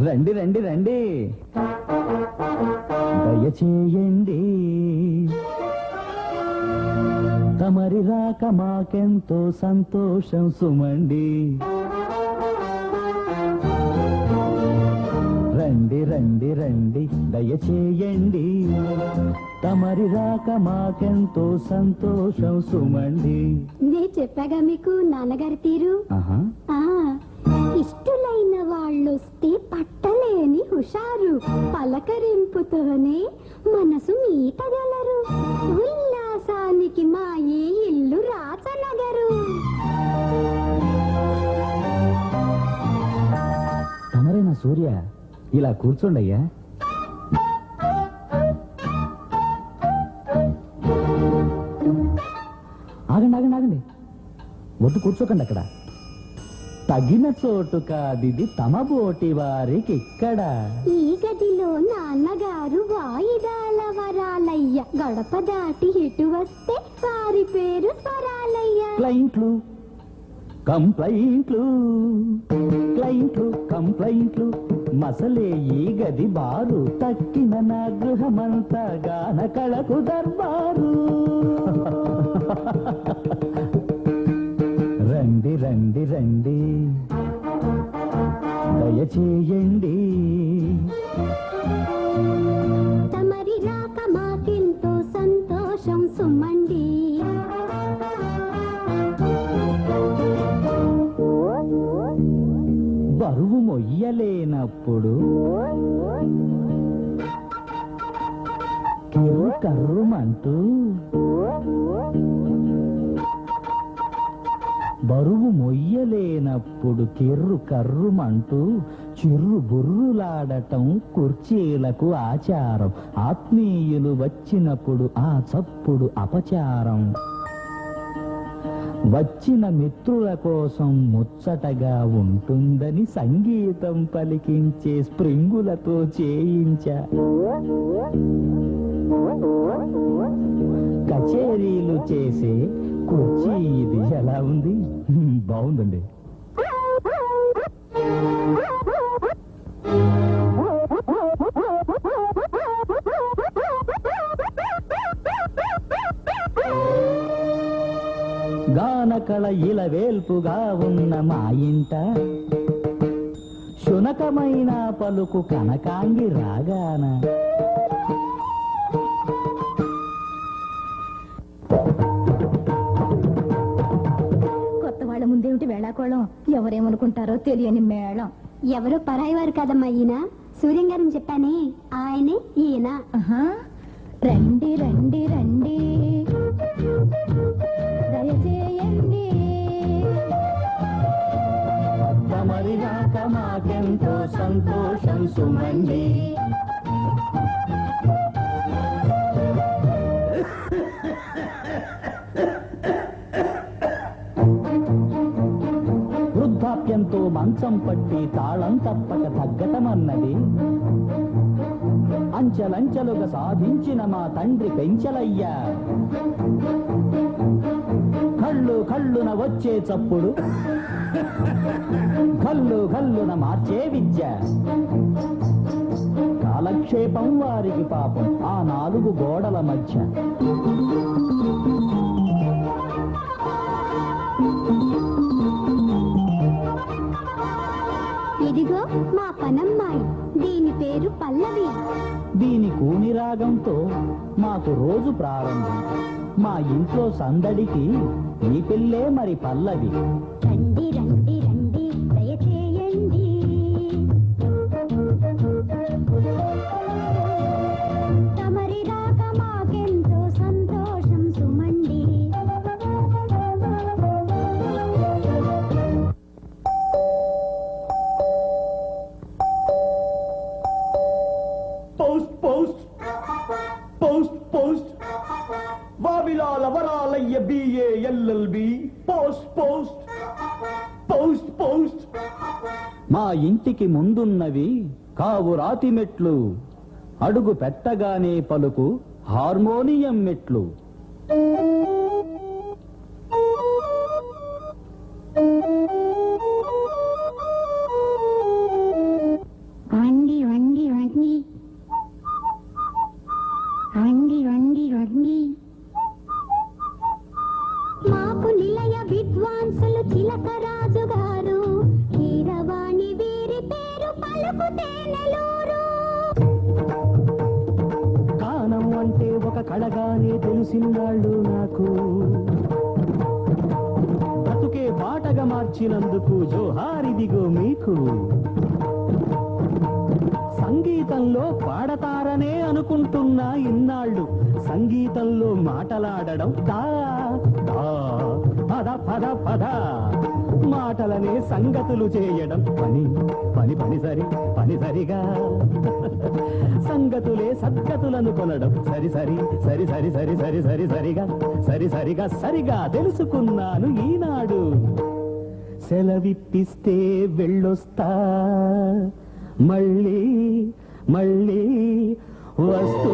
రండి రండి రండి, దయచేయండి. తమరి రాక మాకెంతో సంతోషం సుమండి. రండి రండి రండి, దయచేయండి. తమరి రాక మాకెంతో సంతోషం సుమండి. నే చెప్పాగా మీకు నాన్నగారి తీరు. ఇష్టులైన వాళ్ళొస్తే పట్టలేని హుషారు, పలకరింపుతోనే మనసు మీటగలరు. ఉల్లాసానికి మా ఈ ఇల్లు రాచనగరు. తమరేనా సూర్య? ఇలా కూర్చోండయ్యా. ఆగండి ఆగండి ఆగండి, వద్దు కూర్చోకండి అక్కడ. తగిన చోటు కాదిది తమ బోటి వారికి ఇక్కడ. ఈ గదిలో నాన్నగారు వాయిదాల వరాలయ్య, గడప దాటి ఇటు వస్తే వారి పేరు స్వరాలయ్య. క్లయింట్లు కంప్లైంట్లు, క్లయింట్లు కంప్లైంట్లు, మసలే ఈ గది బారు, తక్కిన నా గృహమంతా గాన కళకు దర్బారు. రండి రండి రండి, దయచేయండి. తమరి రాక మాకెంతో సంతోషం సుమండి. బరువు మొయ్యలేనప్పుడు కిర్రు కర్రుమంటూ, బరువు మొయ్యలేనప్పుడు కిర్రు కర్రుమంటూ చిర్రు బుర్రులాడటం కుర్చీలకు ఆచారం. ఆత్మీయులు వచ్చినప్పుడు ఆ చప్పుడు అపచారం. వచ్చిన మిత్రుల కోసం ముచ్చటగా ఉంటుందని సంగీతం పలికించే స్ప్రింగులతో చేయించా. కచేరీలు చేసే కుర్చీ ఇది ఎలా ఉంది? బాగుందండి. గానకళ ఇలవేల్పుగా ఉన్న మా ఇంట శునకమైన పలుకు కనకాంగి రాగాన. కొత్త వాళ్ళ ముందేమిటి వేళాకోళం, ఎవరేమనుకుంటారో తెలియని మేళం. ఎవరు పరాయి వారు కదమ్మా ఈయన. సూర్యం గారిని చెప్పానే, ఆయనే ఈయన. రండి రండి రండి, దయచేయండి. తమరి రాక మాకెంతో సంతోషం సుమండి. వృద్ధాప్యంతో మంచం పట్టి తాళం తప్పక తగ్గటమన్నది అంచెలంచెలుగా సాధించిన మా తండ్రి పెంచలయ్యా. కళ్ళు కళ్ళున వచ్చే చప్పుడు, కళ్ళు కళ్ళున మార్చే విద్య. కాలక్షేపం వారికి పాపం ఆ నాలుగు గోడల మధ్య. ఇదిగో మా పనమ్మాయి, దీని పేరు పల్లవి. దీని కూని రాగంతో మాకు రోజు ప్రారంభం. మా ఇంట్లో సందడికి ఈ పిల్లే మరి పల్లవి. రండి రండి రండి, దయచేయండి. తమరి రాక మాకెంతో సంతోషం సుమండి. Post post post post, Vavilala Varalayya BA LLB. Post post post post. మా ఇంటికి ముందున్నవి కావు రాతి మెట్లు, అడుగు పెట్టగానే పలుకు హార్మోనియం మెట్లు. మాకు నిలయ విద్వాంసులు చిలకరాజు గారు, కీరవాణి వీరి పేరు పలుకుతే నెలూరు. గానం అంటే ఒక కళగానే తెలిసినాళ్ళు నాకు, బ్రతుకే బాటగా మార్చినందుకు జోహారిదిగో మీకు. సంగీతంలో పాడతారనే అనుకుంటున్నా ఇన్నాళ్ళు, సంగీతంలో మాటలాడడం దా దా పద పద పద, మాటలనే సంగతులు చేయడం పని పని పని సరి పని సరిగా, సంగతులే సద్గతులను కొనడం సరి సరి సరి సరి సరి సరి సరి సరిగా సరి సరిగా సరిగా తెలుసుకున్నాను ఈనాడు. సెలవిప్పిస్తే వెళ్ళొస్తా, మళ్ళీ మళ్ళీ వస్తూ